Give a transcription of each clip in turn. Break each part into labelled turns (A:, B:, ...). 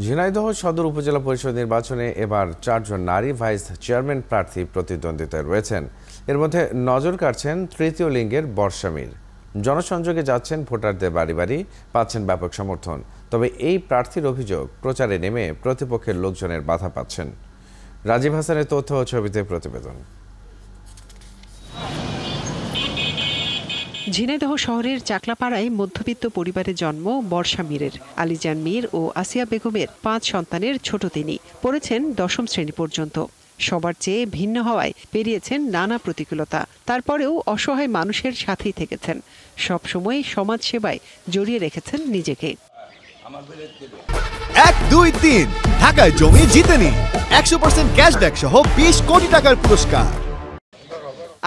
A: ঝিনাইদহ সদর উপজেলা পরিষদ নির্বাচনে এবার 4 জন নারী ভাইস চেয়ারম্যান প্রার্থী প্রতিদ্বন্দ্বিতায় রয়েছেন। এর মধ্যে নজর কাড়ছেন তৃতীয় লিঙ্গের বর্ষা মীর। জনসংযোগে যাচ্ছেন ভোটারদের বাড়ি বাড়ি, পাচ্ছেন ব্যাপক সমর্থন। তবে এই প্রার্থীর অভিযোগ, প্রচারে নেমে প্রতিপক্ষের লোকজনের বাধা পাচ্ছেন। রাজীব হাসানের তথ্য ও ছবিতে প্রতিবেদন।
B: ঝিনাইদহ শহরের চাকলাপাড়ায় মধ্যবিত্ত পরিবারে জন্ম বর্ষা মীরের। আলিজান মীর ও আসিয়া বেগমের 5 সন্তানের ছোট তিনি। পড়েছেন 10ম শ্রেণী পর্যন্ত। সবার চেয়ে ভিন্ন হওয়ায় পেরিয়েছেন নানা প্রতিকূলতা। তারপরেও অসহায় মানুষের সাথেই থেকেছেন। সবসময় সমাজ সেবায় জড়িয়ে রেখেছেন নিজেকে।
C: 1, 2, 3 ঢাকায় জমি জিতে নিন 100% ক্যাশব্যাক সহ 20 কোটি টাকার পুরস্কার।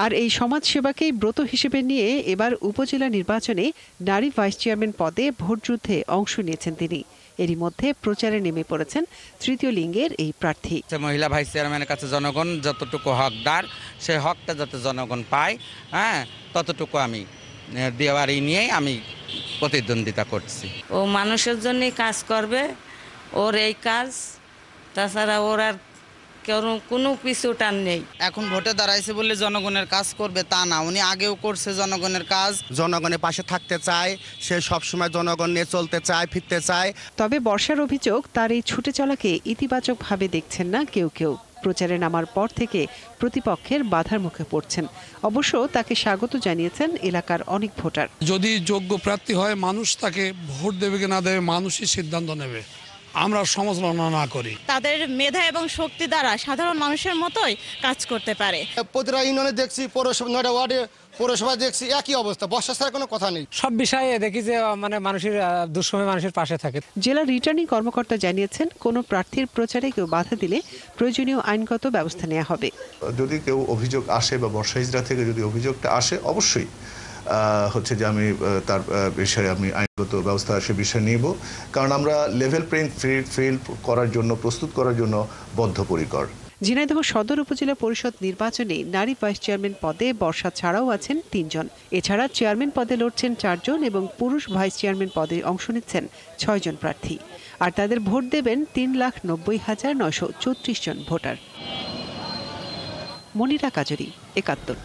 B: আর এই সমাজ সেবাকেই ব্রত হিসেবে নিয়ে এবার উপজেলা নির্বাচনে নারী ভাইস চেয়ারম্যান পদে ভোটযুদ্ধে অংশ নিয়েছেন তিনি। এরই মধ্যে প্রচারে নেমে পড়েছেন তৃতীয় লিঙ্গের এই প্রার্থী।
D: মহিলা ভাইস চেয়ারম্যানের কাছে জনগণ যতটুকু হকদার, সেই হকটা যাতে জনগণ পায়, ততটুকু আমি দেওয়ার নিয়েই আমি প্রতিদ্বন্দ্বিতা করছি।
E: ও মানুষের জন্যই কাজ করবে, ওর এই কাজ, তাছাড়া ওর আর কোনো পিছু টান নেই।
F: এখন ভোটে দাঁড়াইছে বলে জনগণের কাজ করবে তা না, উনি আগেও করছে জনগণের কাজ। জনগণের পাশে থাকতে চায়, সে সবসময় জনগণ নিয়ে চলতে চায়, ফিরতে চায়।
B: তবে বর্ষার অভিযোগ, তার এই ছুটে চলাকে ইতিবাচকভাবে দেখছেন না কেউ কেউ। প্রচারে নামার পর থেকে প্রতিপক্ষের বাধার মুখে পড়ছেন। অবশ্য তাকে স্বাগত জানিয়েছেন এলাকার অনেক ভোটার।
G: যদি যোগ্য প্রার্থী হয়, মানুষ তাকে ভোট দেবে কি না দেবে মানুষই সিদ্ধান্ত নেবে, আমরা সমালোচনা না করি।
H: তাদের মেধা এবং শক্তি দ্বারা সাধারণ মানুষের মতোই কাজ করতে পারে।
I: প্রতিটা ইউনিয়নে দেখছি, পৌরসভা 9টা ওয়ার্ডে পৌরসভা দেখছি একই অবস্থা, বর্ষা ছাড়া কোনো কথা নেই।
J: সব বিষয়ে দেখি যে মানুষের দুঃসময় মানুষের পাশে থাকে।
B: জেলা রিটার্নিং কর্মকর্তা জানিয়েছেন, কোনো প্রার্থীর প্রচারে কেউ বাধা দিলে প্রয়োজনীয় আইনগত ব্যবস্থা নেওয়া হবে।
K: যদি কেউ অভিযোগ আসে বা বর্ষা হিজড়া থেকে যদি অভিযোগটা আসে, অবশ্যই হচ্ছে যে আমি তার বিষয়ে আমি আইনগত ব্যবস্থা সে বিষয়ে নিব, কারণ আমরা লেভেল প্লেইং ফিল্ড করার জন্য, প্রস্তুত করার জন্য বদ্ধপরিকর।
B: ঝিনাইদহ সদর উপজেলা পরিষদ নির্বাচনে নারী ভাইস চেয়ারম্যান পদে বর্ষা ছাড়াও আছেন 3 জন। এছাড়া চেয়ারম্যান পদে লড়ছেন 4 জন এবং পুরুষ ভাইস চেয়ারম্যান পদে অংশ নিচ্ছেন 6 জন প্রার্থী। আর তাদের ভোট দেবেন 3,90,934 জন ভোটার। মনিরা কাজরি, 71।